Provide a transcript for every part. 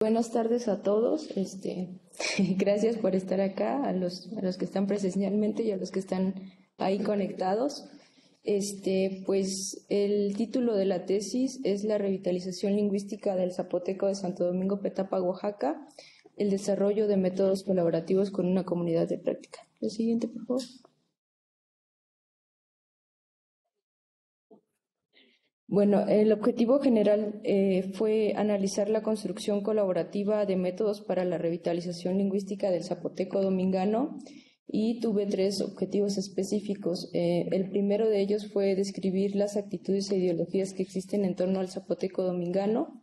Buenas tardes a todos. Gracias por estar acá, a los que están presencialmente y a los que están ahí conectados. Pues el título de la tesis es La revitalización lingüística del zapoteco de Santo Domingo Petapa, Oaxaca, el desarrollo de métodos colaborativos con una comunidad de práctica. Lo siguiente, por favor. Bueno, el objetivo general fue analizar la construcción colaborativa de métodos para la revitalización lingüística del zapoteco domingano y tuve tres objetivos específicos. El primero de ellos fue describir las actitudes e ideologías que existen en torno al zapoteco domingano.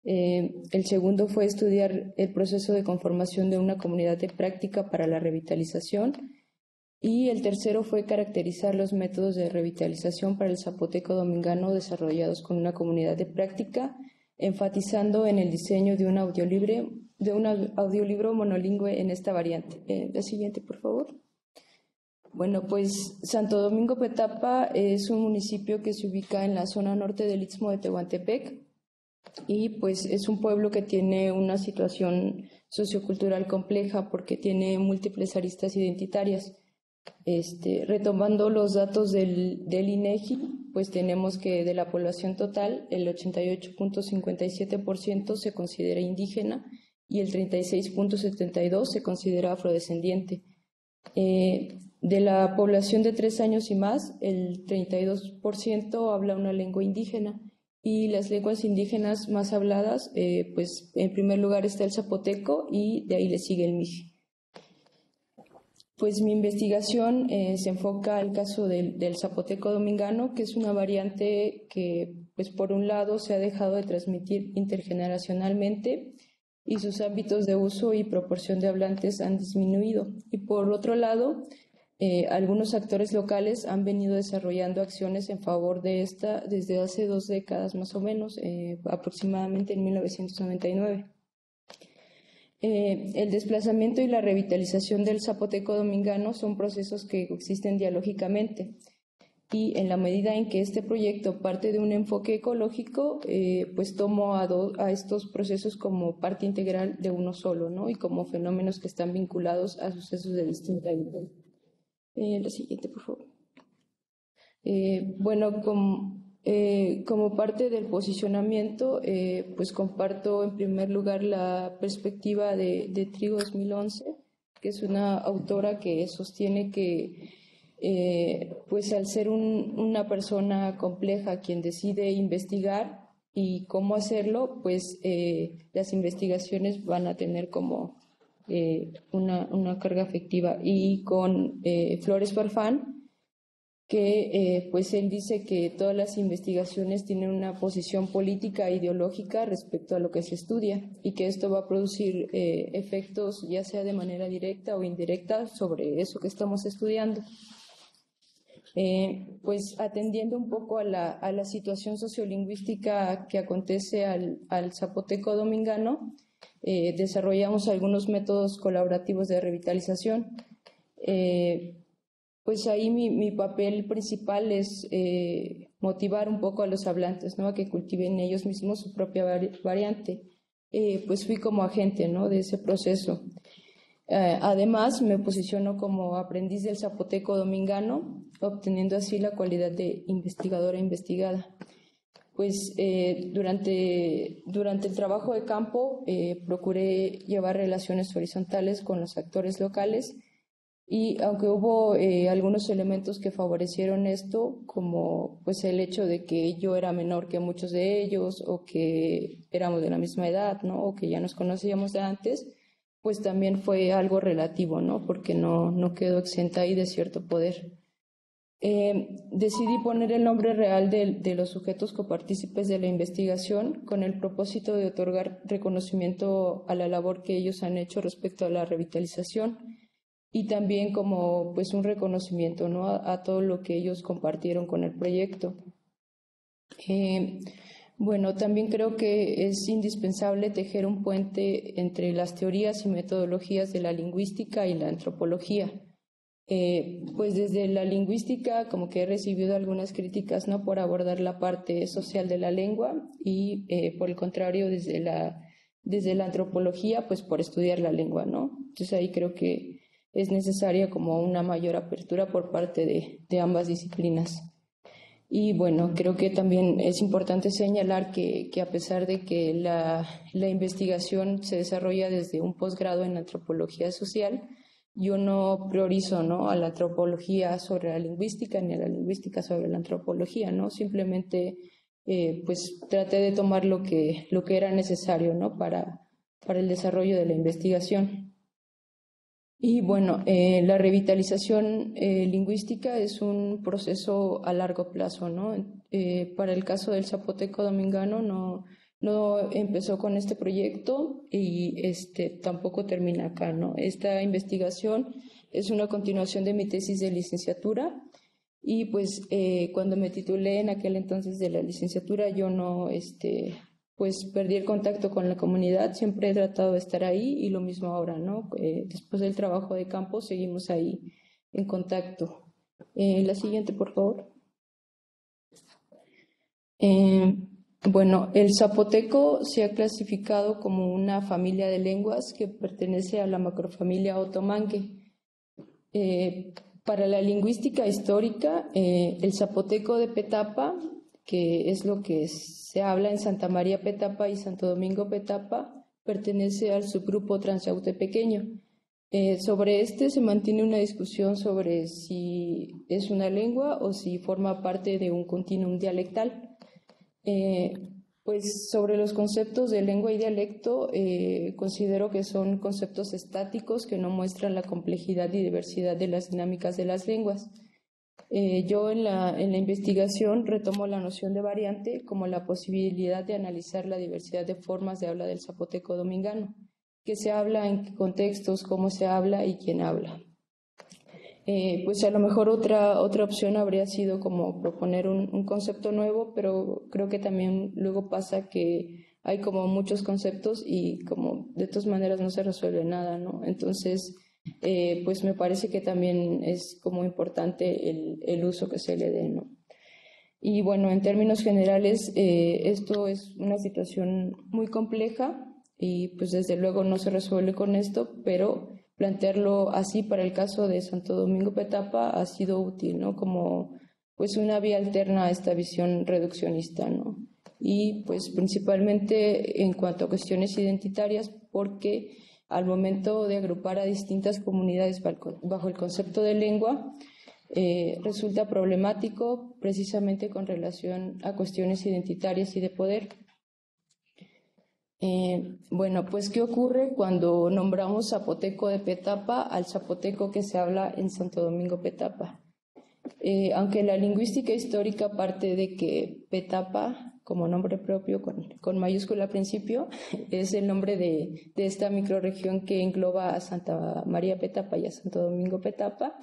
El segundo fue estudiar el proceso de conformación de una comunidad de práctica para la revitalización. Y el tercero fue caracterizar los métodos de revitalización para el zapoteco domingano desarrollados con una comunidad de práctica, enfatizando en el diseño de un audiolibro monolingüe en esta variante. La siguiente, por favor. Bueno, pues Santo Domingo Petapa es un municipio que se ubica en la zona norte del Istmo de Tehuantepec y pues es un pueblo que tiene una situación sociocultural compleja porque tiene múltiples aristas identitarias. Retomando los datos del INEGI, pues tenemos que de la población total, el 88.57% se considera indígena y el 36.72% se considera afrodescendiente. De la población de 3 años y más, el 32% habla una lengua indígena y las lenguas indígenas más habladas, pues en primer lugar está el zapoteco y de ahí le sigue el mije. Pues mi investigación se enfoca al caso del zapoteco domingano, que es una variante que, pues por un lado, se ha dejado de transmitir intergeneracionalmente y sus ámbitos de uso y proporción de hablantes han disminuido. Y por otro lado, algunos actores locales han venido desarrollando acciones en favor de esta desde hace 2 décadas más o menos, aproximadamente en 1999. El desplazamiento y la revitalización del zapoteco domingano son procesos que existen dialógicamente y en la medida en que este proyecto parte de un enfoque ecológico, pues tomo a estos procesos como parte integral de uno solo, ¿no? Y como fenómenos que están vinculados a sucesos de distinta índole. La siguiente, por favor. Bueno, como parte del posicionamiento, pues comparto en primer lugar la perspectiva de Trigo 2011, que es una autora que sostiene que pues al ser una persona compleja quien decide investigar y cómo hacerlo, pues las investigaciones van a tener como una carga afectiva. Y con Flores Farfán, que pues él dice que todas las investigaciones tienen una posición política e ideológica respecto a lo que se estudia y que esto va a producir efectos ya sea de manera directa o indirecta sobre eso que estamos estudiando. Pues atendiendo un poco a la situación sociolingüística que acontece al zapoteco domingano, desarrollamos algunos métodos colaborativos de revitalización. Pues ahí mi papel principal es motivar un poco a los hablantes, ¿no? A que cultiven ellos mismos su propia variante. Pues fui como agente, ¿no? De ese proceso. Además, me posiciono como aprendiz del zapoteco domingano, obteniendo así la cualidad de investigadora investigada. Pues durante el trabajo de campo procuré llevar relaciones horizontales con los actores locales. Y aunque hubo algunos elementos que favorecieron esto, como pues el hecho de que yo era menor que muchos de ellos o que éramos de la misma edad, ¿no? O que ya nos conocíamos de antes, pues también fue algo relativo, ¿no? Porque no quedó exenta ahí de cierto poder. Decidí poner el nombre real de los sujetos copartícipes de la investigación con el propósito de otorgar reconocimiento a la labor que ellos han hecho respecto a la revitalización y también como pues un reconocimiento, ¿no? a todo lo que ellos compartieron con el proyecto. Bueno, también creo que es indispensable tejer un puente entre las teorías y metodologías de la lingüística y la antropología. Pues desde la lingüística como que he recibido algunas críticas, ¿no? Por abordar la parte social de la lengua y por el contrario desde la desde la antropología, pues por estudiar la lengua, ¿no? Entonces ahí creo que es necesaria como una mayor apertura por parte de ambas disciplinas. Y bueno, creo que también es importante señalar que a pesar de que la investigación se desarrolla desde un posgrado en antropología social, yo no priorizo, ¿no?, a la antropología sobre la lingüística ni a la lingüística sobre la antropología, ¿no? Simplemente pues traté de tomar lo que era necesario, ¿no?, para el desarrollo de la investigación. Y bueno, la revitalización lingüística es un proceso a largo plazo, ¿no? Para el caso del zapoteco domingano no empezó con este proyecto y tampoco termina acá, ¿no? Esta investigación es una continuación de mi tesis de licenciatura y pues cuando me titulé en aquel entonces de la licenciatura yo no pues perdí el contacto con la comunidad, siempre he tratado de estar ahí y lo mismo ahora, ¿no? Después del trabajo de campo seguimos ahí en contacto. La siguiente, por favor. Bueno, el zapoteco se ha clasificado como una familia de lenguas que pertenece a la macrofamilia otomangue. Para la lingüística histórica, el zapoteco de Petapa, que es lo que se habla en Santa María Petapa y Santo Domingo Petapa, pertenece al subgrupo transyaute-pequeño. Sobre este se mantiene una discusión sobre si es una lengua o si forma parte de un continuum dialectal. Pues sobre los conceptos de lengua y dialecto, considero que son conceptos estáticos que no muestran la complejidad y diversidad de las dinámicas de las lenguas. Yo en la investigación retomo la noción de variante como la posibilidad de analizar la diversidad de formas de habla del zapoteco domingano, que se habla, en qué contextos, cómo se habla y quién habla. Pues a lo mejor otra opción habría sido como proponer un concepto nuevo, pero creo que también luego pasa que hay como muchos conceptos y como de todas maneras no se resuelve nada, ¿no? Entonces, pues me parece que también es como importante el uso que se le dé, ¿no? Y bueno, en términos generales, esto es una situación muy compleja y pues desde luego no se resuelve con esto, pero plantearlo así para el caso de Santo Domingo Petapa ha sido útil, ¿no? Como pues una vía alterna a esta visión reduccionista, ¿no? Y pues principalmente en cuanto a cuestiones identitarias, porque al momento de agrupar a distintas comunidades bajo el concepto de lengua, resulta problemático precisamente con relación a cuestiones identitarias y de poder. Bueno, pues ¿qué ocurre cuando nombramos zapoteco de Petapa al zapoteco que se habla en Santo Domingo Petapa? Aunque la lingüística histórica parte de que Petapa, como nombre propio con mayúscula al principio, es el nombre de esta microrregión que engloba a Santa María Petapa y a Santo Domingo Petapa,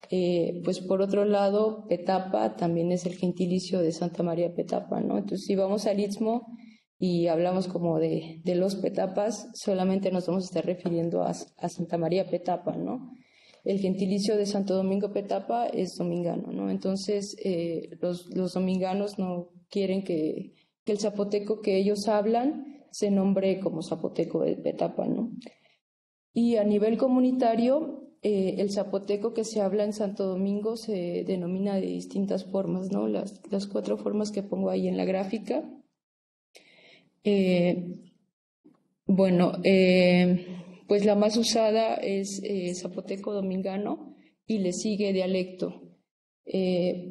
pues por otro lado, Petapa también es el gentilicio de Santa María Petapa, ¿no? Entonces, si vamos al Istmo y hablamos como de los Petapas, solamente nos vamos a estar refiriendo a Santa María Petapa, ¿no? El gentilicio de Santo Domingo Petapa es domingano, ¿no? Entonces, los dominganos no quieren que el zapoteco que ellos hablan se nombre como zapoteco de Petapa, ¿no? Y a nivel comunitario, el zapoteco que se habla en Santo Domingo se denomina de distintas formas, ¿no? Las 4 formas que pongo ahí en la gráfica. Bueno, pues la más usada es zapoteco domingano y le sigue dialecto.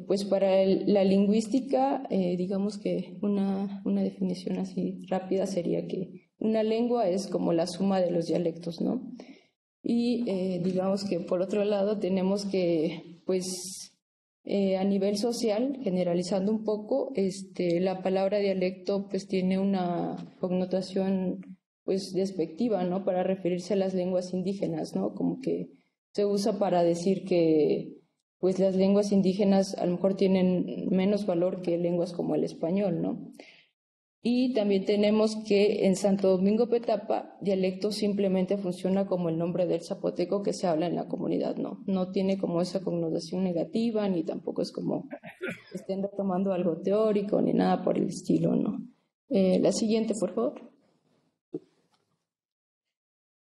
Pues para la lingüística, digamos que una definición así rápida sería que una lengua es como la suma de los dialectos, ¿no? Y digamos que por otro lado tenemos que, pues, a nivel social, generalizando un poco, la palabra dialecto pues tiene una connotación pues despectiva, ¿no? Para referirse a las lenguas indígenas, ¿no? Como que se usa para decir que pues las lenguas indígenas a lo mejor tienen menos valor que lenguas como el español, ¿no? Y también tenemos que en Santo Domingo Petapa, dialecto simplemente funciona como el nombre del zapoteco que se habla en la comunidad, ¿no? No tiene como esa connotación negativa, ni tampoco es como estén retomando algo teórico, ni nada por el estilo, ¿no? La siguiente, por favor.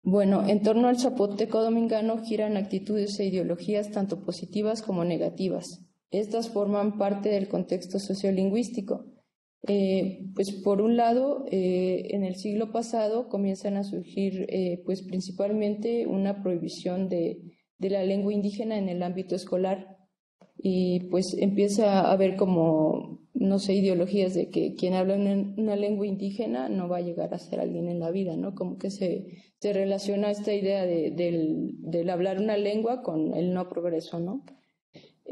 Bueno, en torno al zapoteco domingano giran actitudes e ideologías tanto positivas como negativas. Estas forman parte del contexto sociolingüístico. Pues por un lado, en el siglo pasado comienzan a surgir pues principalmente una prohibición de la lengua indígena en el ámbito escolar y pues empieza a haber como, no sé, ideologías de que quien habla una lengua indígena no va a llegar a ser alguien en la vida, ¿no? Como que se relaciona esta idea del hablar una lengua con el no progreso, ¿no?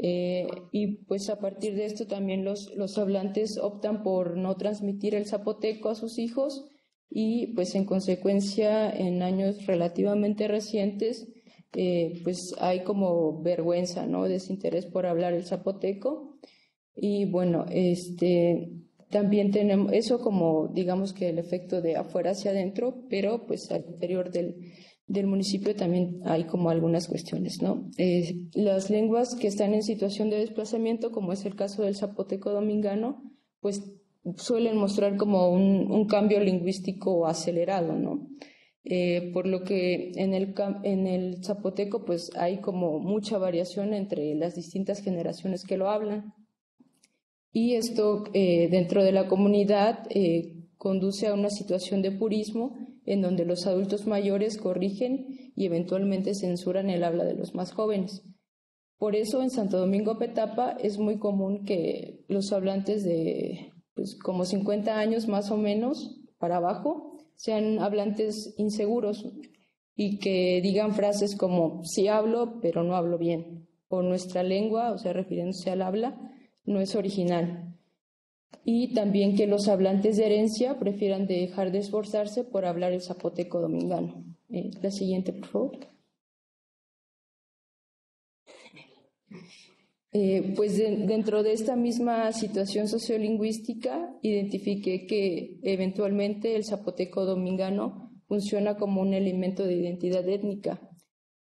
Y pues a partir de esto también los hablantes optan por no transmitir el zapoteco a sus hijos y pues en consecuencia en años relativamente recientes pues hay como vergüenza, ¿no? Desinterés por hablar el zapoteco y bueno, también tenemos eso como digamos que el efecto de afuera hacia adentro, pero pues al interior del municipio también hay como algunas cuestiones, ¿no? Las lenguas que están en situación de desplazamiento, como es el caso del zapoteco domingano, pues suelen mostrar como un cambio lingüístico acelerado, ¿no? Por lo que en el zapoteco pues hay como mucha variación entre las distintas generaciones que lo hablan. Y esto dentro de la comunidad conduce a una situación de purismo en donde los adultos mayores corrigen y eventualmente censuran el habla de los más jóvenes. Por eso en Santo Domingo Petapa es muy común que los hablantes de pues, como 50 años más o menos para abajo sean hablantes inseguros y que digan frases como sí hablo pero no hablo bien o nuestra lengua, o sea, refiriéndose al habla, no es original. Y también que los hablantes de herencia prefieran dejar de esforzarse por hablar el zapoteco domingano. La siguiente, por favor. Pues dentro de esta misma situación sociolingüística, identifiqué que eventualmente el zapoteco domingano funciona como un elemento de identidad étnica.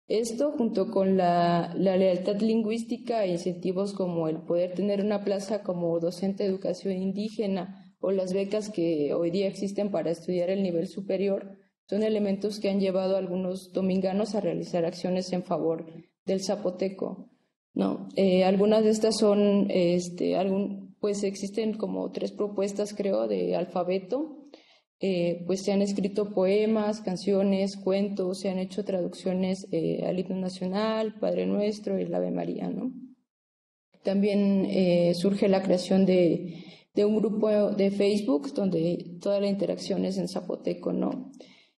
Esto, junto con la lealtad lingüística e incentivos como el poder tener una plaza como docente de educación indígena o las becas que hoy día existen para estudiar el nivel superior, son elementos que han llevado a algunos dominganos a realizar acciones en favor del zapoteco. No, algunas de estas son, pues existen como 3 propuestas, creo, de alfabeto. Pues se han escrito poemas, canciones, cuentos, se han hecho traducciones al himno nacional, Padre Nuestro y el Ave María, ¿no? También surge la creación de un grupo de Facebook donde toda la interacción es en zapoteco, ¿no?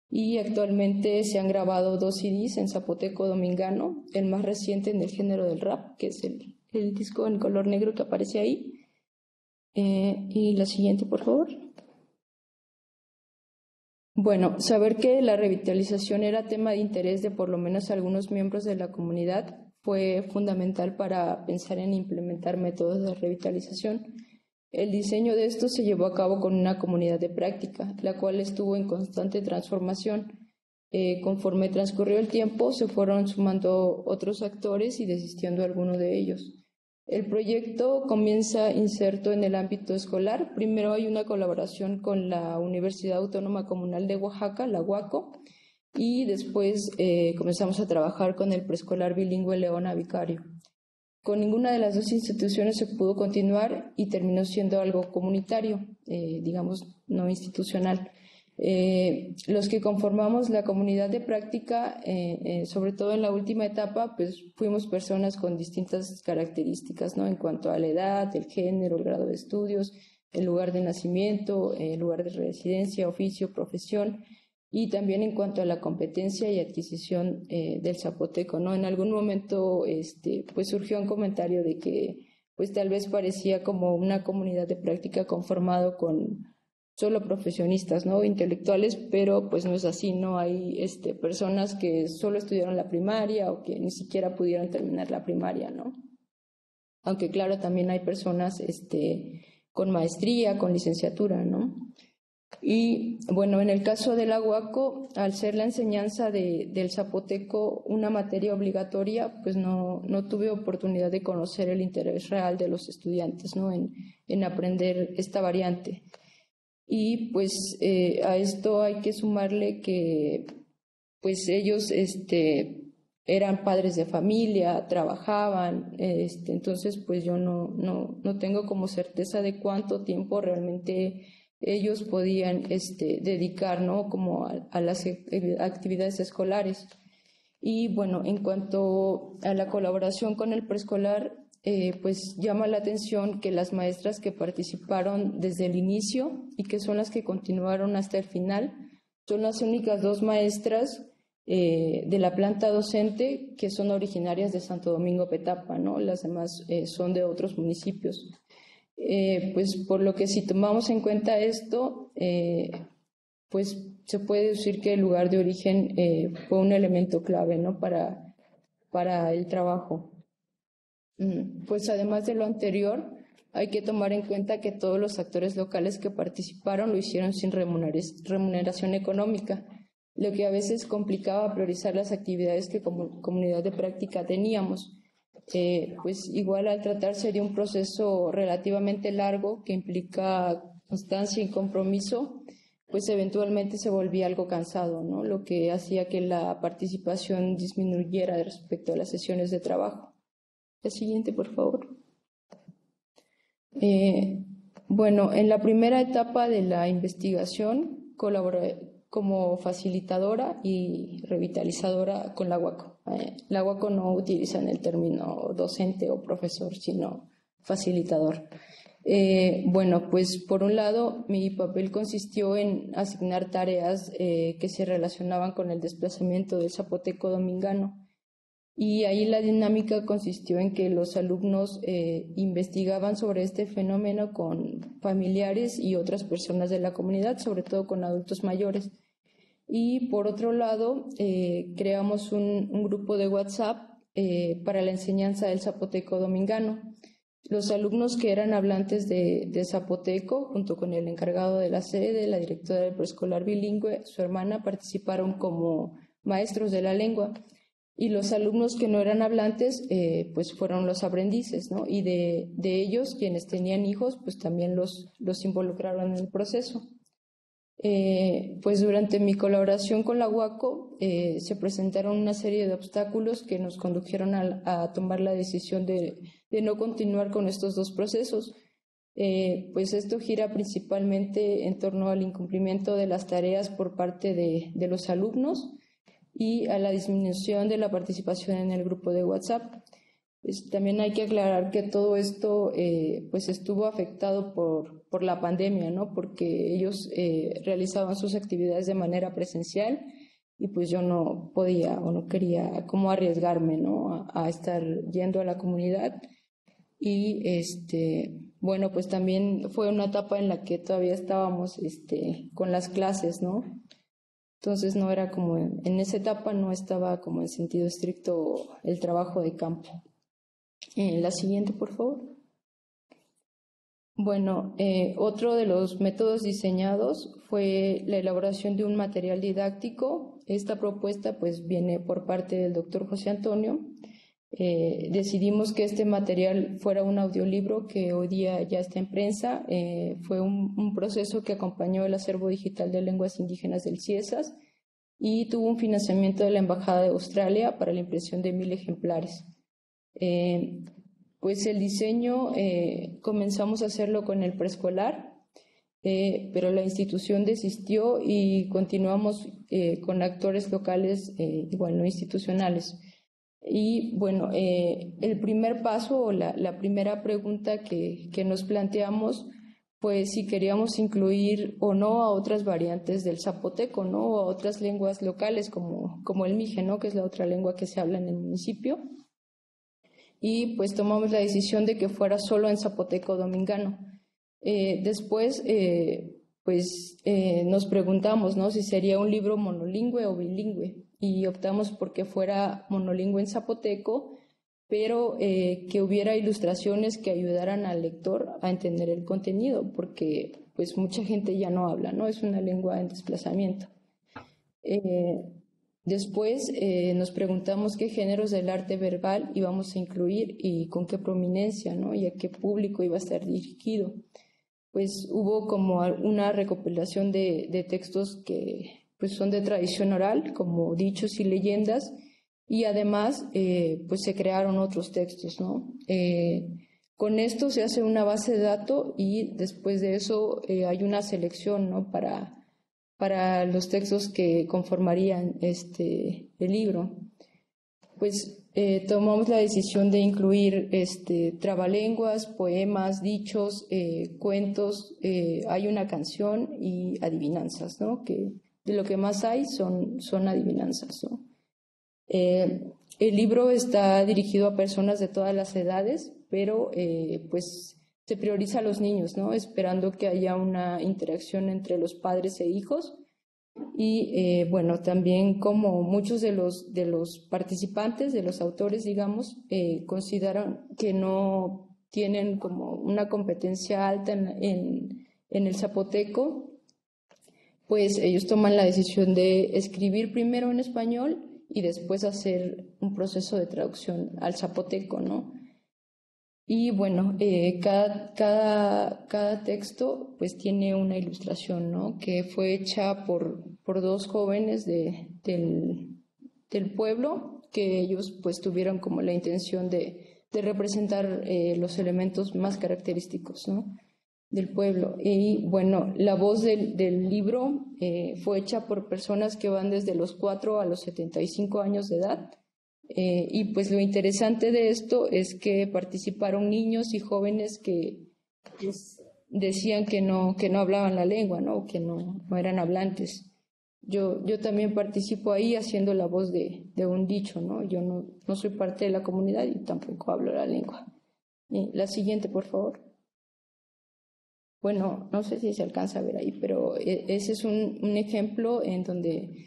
Y actualmente se han grabado 2 CDs en zapoteco domingano, el más reciente en el género del rap, que es el disco en color negro que aparece ahí. Y la siguiente, por favor. Bueno, saber que la revitalización era tema de interés de por lo menos algunos miembros de la comunidad fue fundamental para pensar en implementar métodos de revitalización. El diseño de esto se llevó a cabo con una comunidad de práctica, la cual estuvo en constante transformación. Conforme transcurrió el tiempo, se fueron sumando otros actores y desistiendo algunos de ellos. El proyecto comienza inserto en el ámbito escolar. Primero hay una colaboración con la Universidad Autónoma Comunal de Oaxaca, la UACO, y después comenzamos a trabajar con el preescolar bilingüe Leona Vicario. Con ninguna de las 2 instituciones se pudo continuar y terminó siendo algo comunitario, digamos, no institucional. Los que conformamos la comunidad de práctica, sobre todo en la última etapa, pues fuimos personas con distintas características, ¿no? En cuanto a la edad, el género, el grado de estudios, el lugar de nacimiento, el lugar de residencia, oficio, profesión, y también en cuanto a la competencia y adquisición del zapoteco, ¿no? En algún momento, pues surgió un comentario de que, pues tal vez parecía como una comunidad de práctica conformado con solo profesionistas, ¿no? Intelectuales, pero pues no es así, ¿no? Hay personas que solo estudiaron la primaria o que ni siquiera pudieron terminar la primaria, ¿no? Aunque claro, también hay personas con maestría, con licenciatura, ¿no? Y bueno, en el caso del UACO, al ser la enseñanza del zapoteco una materia obligatoria, pues no tuve oportunidad de conocer el interés real de los estudiantes, ¿no? En aprender esta variante. Y pues a esto hay que sumarle que pues ellos eran padres de familia, trabajaban, entonces pues yo no tengo como certeza de cuánto tiempo realmente ellos podían dedicar, ¿no? Como a las actividades escolares. Y bueno, en cuanto a la colaboración con el preescolar, pues llama la atención que las maestras que participaron desde el inicio y que son las que continuaron hasta el final, son las únicas dos maestras de la planta docente que son originarias de Santo Domingo Petapa, ¿no? Las demás son de otros municipios. Pues por lo que si tomamos en cuenta esto, pues se puede decir que el lugar de origen fue un elemento clave, ¿no? para el trabajo. Pues además de lo anterior, hay que tomar en cuenta que todos los actores locales que participaron lo hicieron sin remuneración económica, lo que a veces complicaba priorizar las actividades que como comunidad de práctica teníamos. Pues igual al tratarse de un proceso relativamente largo que implica constancia y compromiso, pues eventualmente se volvía algo cansado, ¿no? Lo que hacía que la participación disminuyera respecto a las sesiones de trabajo. La siguiente, por favor. Bueno, en la primera etapa de la investigación colaboré como facilitadora y revitalizadora con la UACO. La UACO no utilizan el término docente o profesor, sino facilitador. Bueno, pues por un lado mi papel consistió en asignar tareas que se relacionaban con el desplazamiento del zapoteco domingano. Y ahí la dinámica consistió en que los alumnos investigaban sobre este fenómeno con familiares y otras personas de la comunidad, sobre todo con adultos mayores. Y por otro lado, creamos un grupo de WhatsApp para la enseñanza del zapoteco domingano. Los alumnos que eran hablantes de zapoteco, junto con el encargado de la sede, la directora del preescolar bilingüe, su hermana, participaron como maestros de la lengua. Y los alumnos que no eran hablantes, pues fueron los aprendices, ¿no? Y de ellos, quienes tenían hijos, pues también los involucraron en el proceso. Pues durante mi colaboración con la UACO se presentaron una serie de obstáculos que nos condujeron a tomar la decisión de no continuar con estos dos procesos. Pues esto gira principalmente en torno al incumplimiento de las tareas por parte de los alumnos y a la disminución de la participación en el grupo de WhatsApp. Pues también hay que aclarar que todo esto pues estuvo afectado por la pandemia, ¿no? Porque ellos realizaban sus actividades de manera presencial y pues yo no podía o no quería como arriesgarme, ¿no? a estar yendo a la comunidad. Y bueno, pues también fue una etapa en la que todavía estábamos con las clases, ¿no? Entonces no era como, en esa etapa no estaba como en sentido estricto el trabajo de campo. La siguiente, por favor. Bueno, otro de los métodos diseñados fue la elaboración de un material didáctico. Esta propuesta pues viene por parte del doctor José Antonio. Decidimos que este material fuera un audiolibro que hoy día ya está en prensa. Fue un proceso que acompañó el acervo digital de lenguas indígenas del CIESAS y tuvo un financiamiento de la Embajada de Australia para la impresión de 1000 ejemplares. Pues el diseño comenzamos a hacerlo con el preescolar, pero la institución desistió y continuamos con actores locales igual no institucionales. Y bueno, el primer paso o la primera pregunta que nos planteamos fue si queríamos incluir o no a otras variantes del zapoteco, ¿no? O a otras lenguas locales como el mije, ¿no? Que es la otra lengua que se habla en el municipio. Y pues tomamos la decisión de que fuera solo en zapoteco domingano. Después, pues nos preguntamos, ¿no? Si sería un libro monolingüe o bilingüe y optamos por que fuera monolingüe en zapoteco, pero que hubiera ilustraciones que ayudaran al lector a entender el contenido, porque pues mucha gente ya no habla, ¿no? Es una lengua en desplazamiento. Después nos preguntamos qué géneros del arte verbal íbamos a incluir y con qué prominencia, ¿no? Y a qué público iba a estar dirigido. Pues hubo como una recopilación de textos que pues son de tradición oral, como dichos y leyendas, y además pues se crearon otros textos, ¿no? Con esto se hace una base de datos y después de eso hay una selección, ¿no? Para los textos que conformarían el libro. Pues tomamos la decisión de incluir trabalenguas, poemas, dichos, cuentos, hay una canción y adivinanzas, ¿no? Que de lo que más hay son adivinanzas, ¿no? El libro está dirigido a personas de todas las edades, pero pues se prioriza a los niños, ¿no? Esperando que haya una interacción entre los padres e hijos. Y bueno, también como muchos de los participantes, de los autores, digamos, consideran que no tienen como una competencia alta en el zapoteco, pues ellos toman la decisión de escribir primero en español y después hacer un proceso de traducción al zapoteco, ¿no? Y bueno, cada texto pues tiene una ilustración, ¿no? Que fue hecha por dos jóvenes del pueblo, que ellos pues tuvieron como la intención de representar los elementos más característicos, ¿no? Del pueblo. Y bueno, la voz del libro fue hecha por personas que van desde los 4 a los 75 años de edad. Y pues lo interesante de esto es que participaron niños y jóvenes que pues, decían que no hablaban la lengua, ¿no? Que no eran hablantes. Yo también participo ahí haciendo la voz de un dicho, ¿no? Yo no soy parte de la comunidad y tampoco hablo la lengua. La siguiente, por favor. Bueno, no sé si se alcanza a ver ahí, pero ese es un ejemplo en donde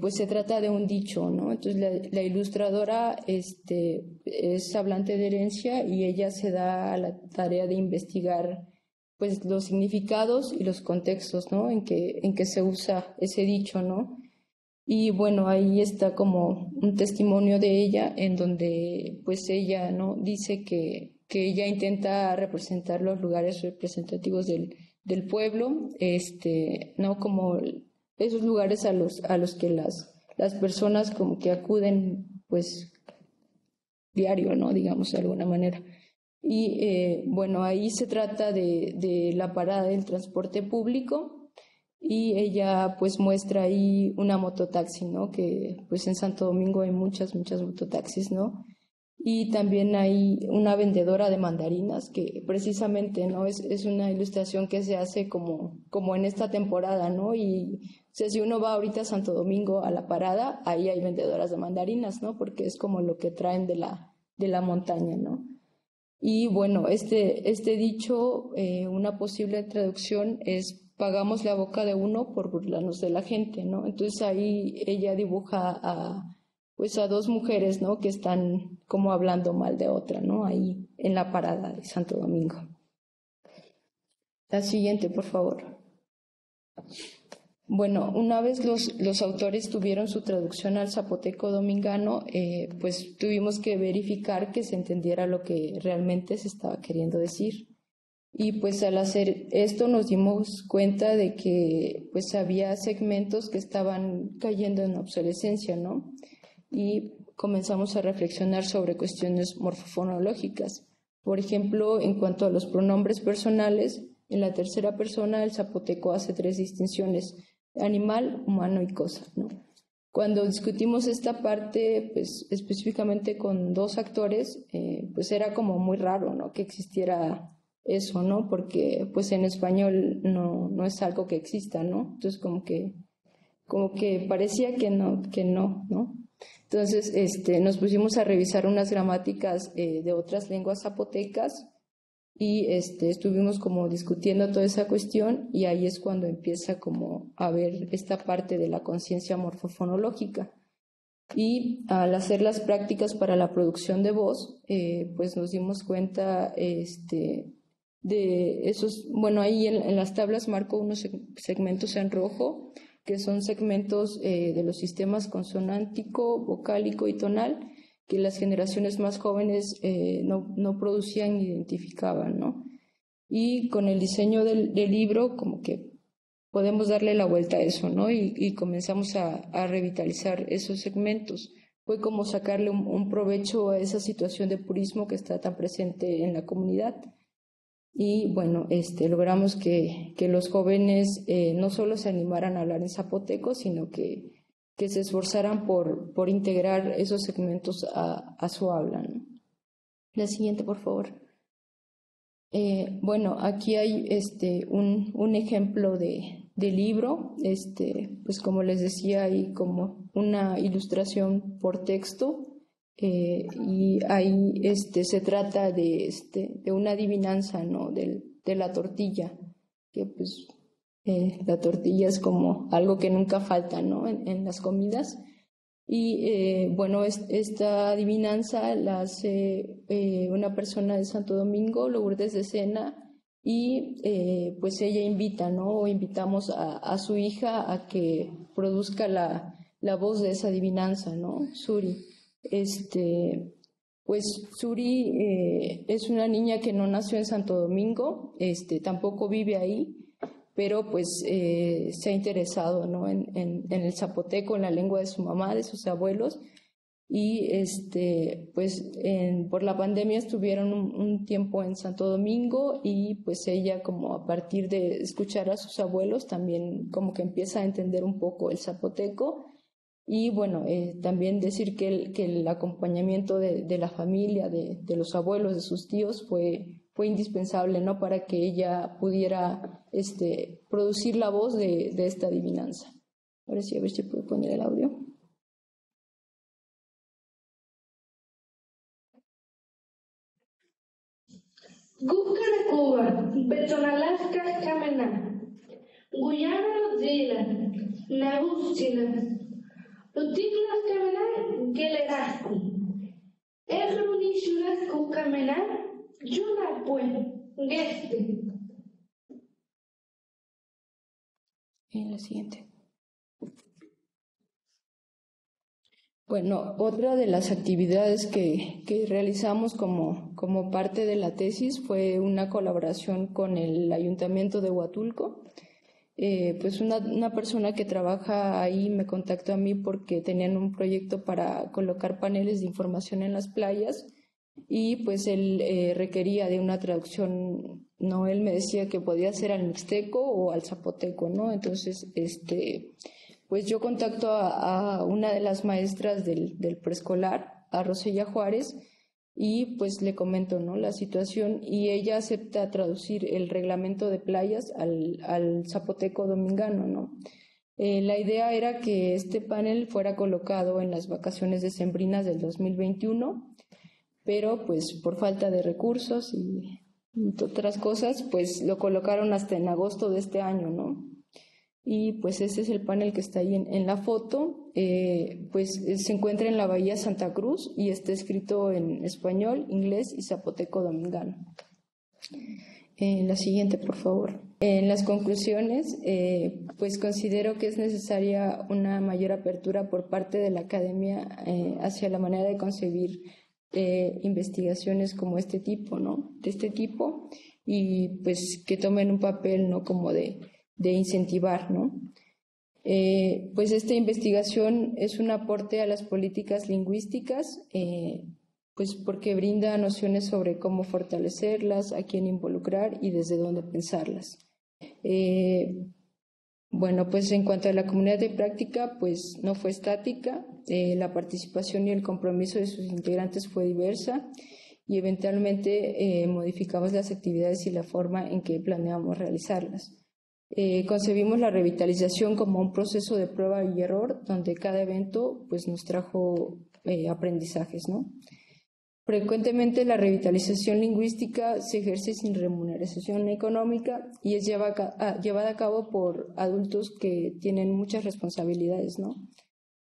pues se trata de un dicho, ¿no? Entonces la ilustradora es hablante de herencia y ella se da a la tarea de investigar pues los significados y los contextos, ¿no? En que se usa ese dicho, ¿no? Y bueno, ahí está como un testimonio de ella en donde pues ella, ¿no? Dice que ella intenta representar los lugares representativos del pueblo, ¿no? Como esos lugares a los que las personas como que acuden pues diario, ¿no? Digamos de alguna manera. Y bueno, ahí se trata de la parada del transporte público y ella pues muestra ahí una mototaxi, ¿no? Que pues en Santo Domingo hay muchas mototaxis, ¿no? Y también hay una vendedora de mandarinas que precisamente, ¿no? Es una ilustración que se hace como en esta temporada, ¿no? Y o sea, si uno va ahorita a Santo Domingo a la parada, ahí hay vendedoras de mandarinas, ¿no? Porque es como lo que traen de la montaña, ¿no? Y bueno, este dicho, una posible traducción es pagamos la boca de uno por burlarnos de la gente, ¿no? Entonces ahí ella dibuja pues a dos mujeres, ¿no? Que están como hablando mal de otra, ¿no? Ahí en la parada de Santo Domingo. La siguiente, por favor. Bueno, una vez los autores tuvieron su traducción al zapoteco domingano, pues tuvimos que verificar que se entendiera lo que realmente se estaba queriendo decir. Y pues al hacer esto nos dimos cuenta de que pues había segmentos que estaban cayendo en obsolescencia, ¿no? Y comenzamos a reflexionar sobre cuestiones morfofonológicas. Por ejemplo, en cuanto a los pronombres personales, en la tercera persona el zapoteco hace 3 distinciones: animal, humano y cosa, ¿no? Cuando discutimos esta parte, pues específicamente con 2 actores, pues era como muy raro, ¿no? Que existiera eso, ¿no? Porque pues en español no es algo que exista, ¿no? Entonces como que parecía que no, ¿no? Entonces nos pusimos a revisar unas gramáticas de otras lenguas zapotecas y estuvimos como discutiendo toda esa cuestión y ahí es cuando empieza como a ver esta parte de la conciencia morfofonológica. Y al hacer las prácticas para la producción de voz, pues nos dimos cuenta de esos, bueno, ahí en las tablas marco unos segmentos en rojo, que son segmentos de los sistemas consonántico, vocálico y tonal, que las generaciones más jóvenes no producían ni identificaban, ¿no? Y con el diseño del libro, como que podemos darle la vuelta a eso, ¿no? Y comenzamos a revitalizar esos segmentos. Fue como sacarle un provecho a esa situación de purismo que está tan presente en la comunidad. Y bueno, logramos que los jóvenes no solo se animaran a hablar en zapoteco, sino que se esforzaran por integrar esos segmentos a su habla, ¿no? La siguiente, por favor. Bueno, aquí hay un ejemplo de libro, pues como les decía, hay como una ilustración por texto, y ahí se trata de una adivinanza, ¿no? De la tortilla, que pues la tortilla es como algo que nunca falta, ¿no? En las comidas. Y bueno, esta adivinanza la hace una persona de Santo Domingo, Lourdes de Sena, y pues ella invita, ¿no? O invitamos a su hija a que produzca la voz de esa adivinanza, ¿no? Suri. Pues Suri es una niña que no nació en Santo Domingo, tampoco vive ahí, pero pues se ha interesado, ¿no? en el zapoteco, en la lengua de su mamá, de sus abuelos, y pues por la pandemia estuvieron un tiempo en Santo Domingo, y pues ella, como a partir de escuchar a sus abuelos, también como que empieza a entender un poco el zapoteco. Y bueno, también decir que el acompañamiento de la familia, de los abuelos, de sus tíos, fue indispensable, ¿no? Para que ella pudiera producir la voz de esta adivinanza. Ahora sí, a ver si puedo poner el audio. Gukana Cuba, Betonalaska Kamena, Guyana Rodzila, Nagustina, Lutiglas Kamena, Gelerasku, Errunishulasku Kamena, Junapue, Geste. En la siguiente. Bueno, otra de las actividades que realizamos como parte de la tesis fue una colaboración con el Ayuntamiento de Huatulco. Pues una persona que trabaja ahí me contactó a mí porque tenían un proyecto para colocar paneles de información en las playas, y pues él requería de una traducción, ¿no? Él me decía que podía ser al mixteco o al zapoteco, ¿no? Entonces, pues yo contacto a una de las maestras del preescolar, a Rosella Juárez, y pues le comento, ¿no? La situación, y ella acepta traducir el reglamento de playas al zapoteco domingano, ¿no? La idea era que este panel fuera colocado en las vacaciones decembrinas del 2021, pero pues por falta de recursos y otras cosas, pues lo colocaron hasta en agosto de este año, ¿no? Y pues ese es el panel que está ahí en la foto. Pues se encuentra en la Bahía Santa Cruz y está escrito en español, inglés y zapoteco domingano. La siguiente, por favor. En las conclusiones, pues considero que es necesaria una mayor apertura por parte de la academia hacia la manera de concebir investigaciones como este tipo, ¿no? De este tipo, y pues que tomen un papel, ¿no? Como de incentivar, ¿no? Pues esta investigación es un aporte a las políticas lingüísticas, pues porque brinda nociones sobre cómo fortalecerlas, a quién involucrar y desde dónde pensarlas. Bueno, pues en cuanto a la comunidad de práctica, pues no fue estática, la participación y el compromiso de sus integrantes fue diversa, y eventualmente modificamos las actividades y la forma en que planeamos realizarlas. Concebimos la revitalización como un proceso de prueba y error, donde cada evento pues, nos trajo aprendizajes, ¿no? Frecuentemente la revitalización lingüística se ejerce sin remuneración económica y es llevada a cabo por adultos que tienen muchas responsabilidades, ¿no?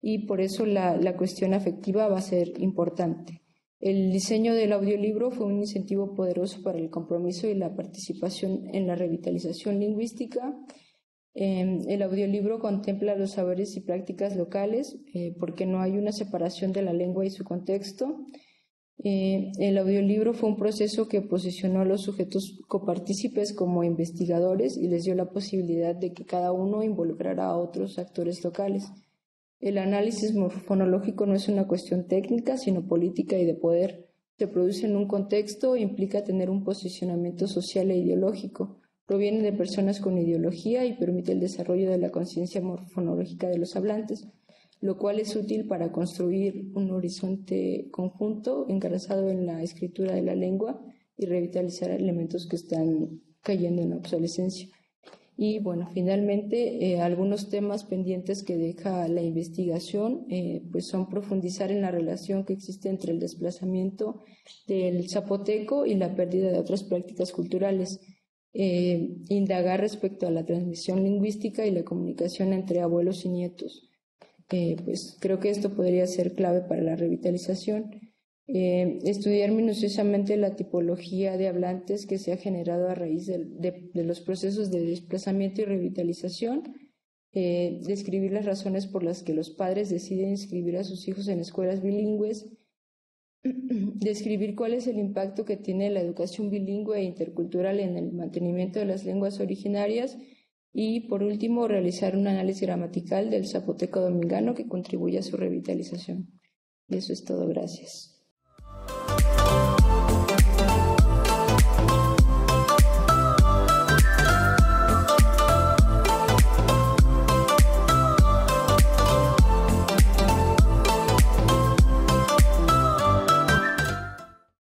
Y por eso la cuestión afectiva va a ser importante. El diseño del audiolibro fue un incentivo poderoso para el compromiso y la participación en la revitalización lingüística. El audiolibro contempla los saberes y prácticas locales porque no hay una separación de la lengua y su contexto. El audiolibro fue un proceso que posicionó a los sujetos copartícipes como investigadores y les dio la posibilidad de que cada uno involucrara a otros actores locales. El análisis morfonológico no es una cuestión técnica, sino política y de poder. Se produce en un contexto e implica tener un posicionamiento social e ideológico. Proviene de personas con ideología y permite el desarrollo de la conciencia morfonológica de los hablantes, lo cual es útil para construir un horizonte conjunto engarzado en la escritura de la lengua y revitalizar elementos que están cayendo en obsolescencia. Y bueno, finalmente, algunos temas pendientes que deja la investigación pues son profundizar en la relación que existe entre el desplazamiento del zapoteco y la pérdida de otras prácticas culturales, indagar respecto a la transmisión lingüística y la comunicación entre abuelos y nietos. Pues creo que esto podría ser clave para la revitalización. Estudiar minuciosamente la tipología de hablantes que se ha generado a raíz de los procesos de desplazamiento y revitalización, describir las razones por las que los padres deciden inscribir a sus hijos en escuelas bilingües, describir cuál es el impacto que tiene la educación bilingüe e intercultural en el mantenimiento de las lenguas originarias y, por último, realizar un análisis gramatical del zapoteco domingano que contribuya a su revitalización. Y eso es todo. Gracias.